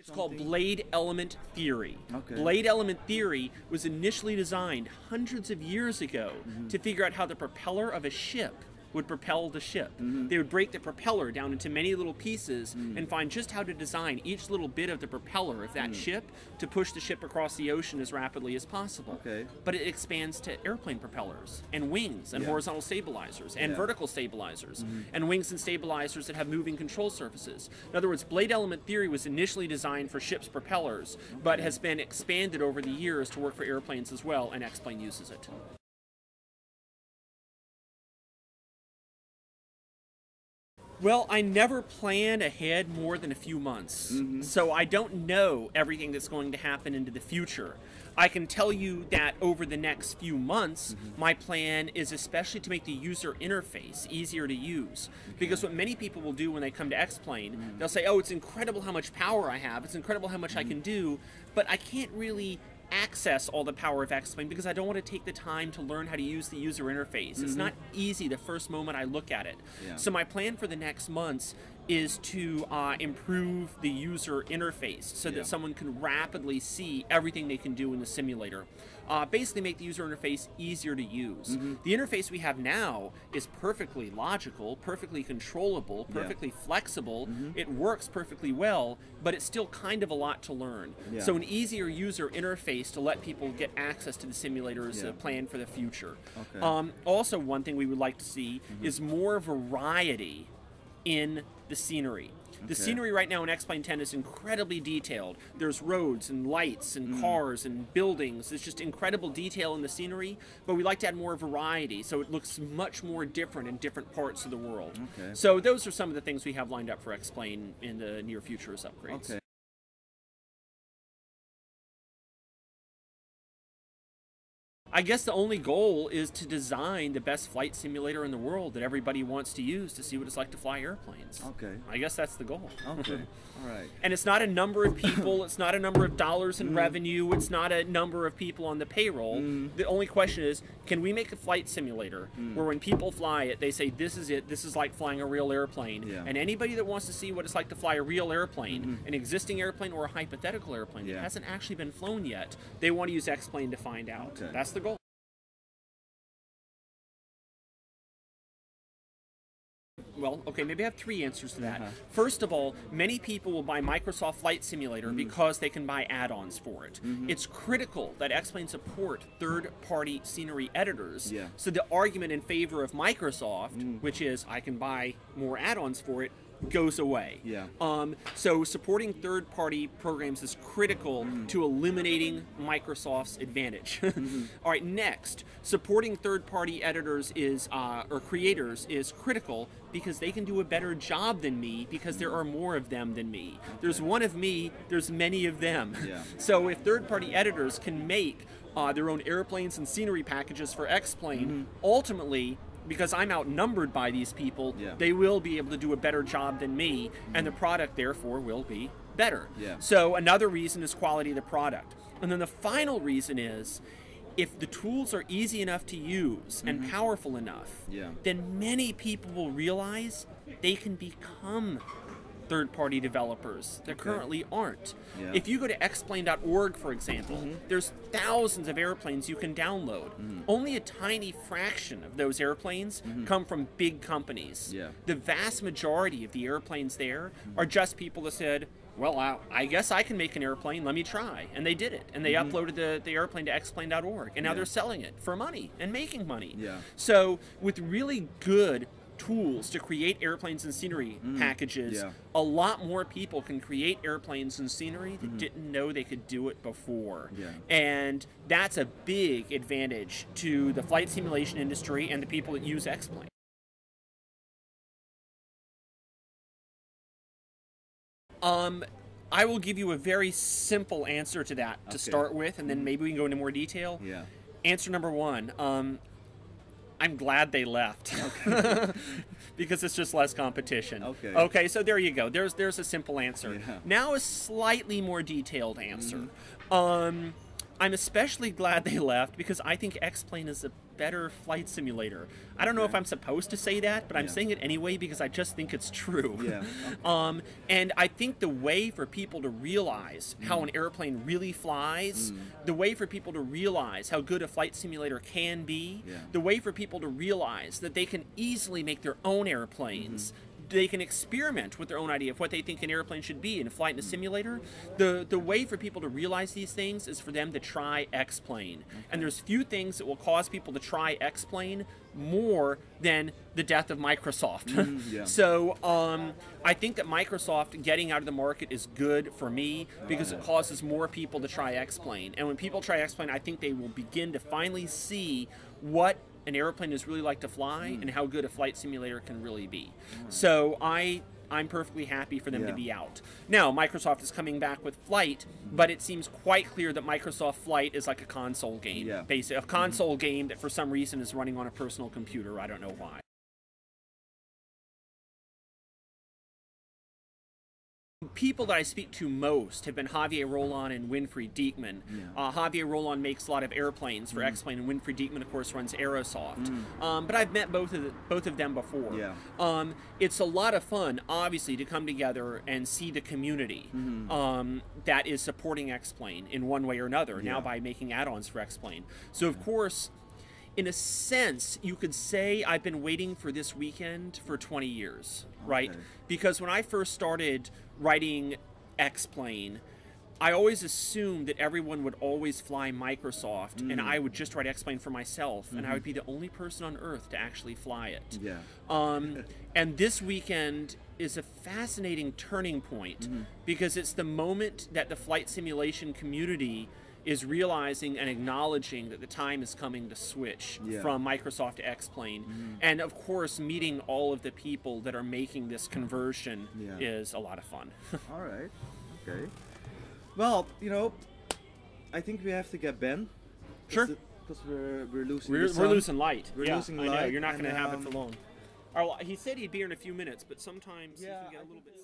It's called blade element theory. Okay. Blade element theory was initially designed hundreds of years ago to figure out how the propeller of a ship would propel the ship. They would break the propeller down into many little pieces and find just how to design each little bit of the propeller of that ship to push the ship across the ocean as rapidly as possible. Okay. But it expands to airplane propellers and wings and horizontal stabilizers and vertical stabilizers and wings and stabilizers that have moving control surfaces. In other words, blade element theory was initially designed for ships' propellers, but has been expanded over the years to work for airplanes as well, and X-Plane uses it. Well, I never plan ahead more than a few months, so I don't know everything that's going to happen into the future. I can tell you that over the next few months, my plan is especially to make the user interface easier to use. Because what many people will do when they come to X-Plane, they'll say, oh, it's incredible how much power I have, it's incredible how much I can do, but I can't really access all the power of X-Plane because I don't want to take the time to learn how to use the user interface. It's not easy the first moment I look at it. So my plan for the next months is to improve the user interface so that someone can rapidly see everything they can do in the simulator. Basically make the user interface easier to use. The interface we have now is perfectly logical, perfectly controllable, perfectly flexible. It works perfectly well, but it's still kind of a lot to learn. So an easier user interface to let people get access to the simulator is a plan for the future. Also, one thing we would like to see is more variety in the scenery. The scenery right now in X-Plane 10 is incredibly detailed. There's roads and lights and cars and buildings. There's just incredible detail in the scenery, but we like to add more variety so it looks much more different in different parts of the world. So those are some of the things we have lined up for X-Plane in the near future as upgrades. I guess the only goal is to design the best flight simulator in the world that everybody wants to use to see what it's like to fly airplanes. I guess that's the goal. All right. And it's not a number of people, it's not a number of dollars in revenue, it's not a number of people on the payroll. The only question is, can we make a flight simulator where when people fly it, they say, this is it, this is like flying a real airplane. And anybody that wants to see what it's like to fly a real airplane, an existing airplane or a hypothetical airplane that hasn't actually been flown yet, they want to use X-Plane to find out. That's the goal. Well, okay, maybe I have three answers to that. First of all, many people will buy Microsoft Flight Simulator because they can buy add-ons for it. It's critical that X-Plane support third-party scenery editors. So the argument in favor of Microsoft, which is I can buy more add-ons for it, goes away. So supporting third-party programs is critical to eliminating Microsoft's advantage. All right, next, supporting third-party editors is or creators is critical because they can do a better job than me because there are more of them than me. There's one of me, there's many of them. So if third-party editors can make their own airplanes and scenery packages for X-Plane, ultimately, because I'm outnumbered by these people, they will be able to do a better job than me, and the product, therefore, will be better. So another reason is quality of the product. And then the final reason is, if the tools are easy enough to use and powerful enough, then many people will realize they can become third-party developers that currently aren't. If you go to xplane.org, for example, there's thousands of airplanes you can download. Only a tiny fraction of those airplanes come from big companies. The vast majority of the airplanes there are just people that said, well, I guess I can make an airplane, let me try. And they did it. And they uploaded the airplane to xplane.org. And now they're selling it for money and making money. So with really good tools to create airplanes and scenery packages, a lot more people can create airplanes and scenery that didn't know they could do it before. And that's a big advantage to the flight simulation industry and the people that use X-Plane. I will give you a very simple answer to that to start with, and then maybe we can go into more detail. Answer number one, I'm glad they left. Because it's just less competition. Okay, so there you go. There's a simple answer. Now a slightly more detailed answer. I'm especially glad they left because I think X-Plane is a better flight simulator. I don't know if I'm supposed to say that, but I'm saying it anyway because I just think it's true. Yeah. And I think the way for people to realize how an airplane really flies, the way for people to realize how good a flight simulator can be, the way for people to realize that they can easily make their own airplanes, they can experiment with their own idea of what they think an airplane should be in a flight in a simulator. The way for people to realize these things is for them to try X-Plane. And there's few things that will cause people to try X-Plane more than the death of Microsoft. So I think that Microsoft getting out of the market is good for me because it causes more people to try X-Plane. And when people try X-Plane, I think they will begin to finally see what an airplane is really like to fly and how good a flight simulator can really be. So I'm perfectly happy for them to be out. Now, Microsoft is coming back with Flight, but it seems quite clear that Microsoft Flight is like a console game. Basically, a console game that for some reason is running on a personal computer. I don't know why. People that I speak to most have been Javier Roland and Winfried Diekmann. Javier Roland makes a lot of airplanes for X-Plane, and Winfried Diekmann, of course, runs Aerosoft. But I've met both of them before. It's a lot of fun, obviously, to come together and see the community that is supporting X-Plane in one way or another, now by making add-ons for X-Plane. So, of course, in a sense, you could say I've been waiting for this weekend for 20 years, right? Because when I first started writing X-Plane, I always assumed that everyone would always fly Microsoft, and I would just write X-Plane for myself, and I would be the only person on Earth to actually fly it. And this weekend is a fascinating turning point because it's the moment that the flight simulation community is realizing and acknowledging that the time is coming to switch from Microsoft to X-Plane. And of course, meeting all of the people that are making this conversion is a lot of fun. All right. Okay. Well, you know, I think we have to get Ben. Sure. Because we're losing we're losing light. We're losing light. I know. You're not going to have it for long. He said he'd be here in a few minutes, but sometimes he can get a little bit...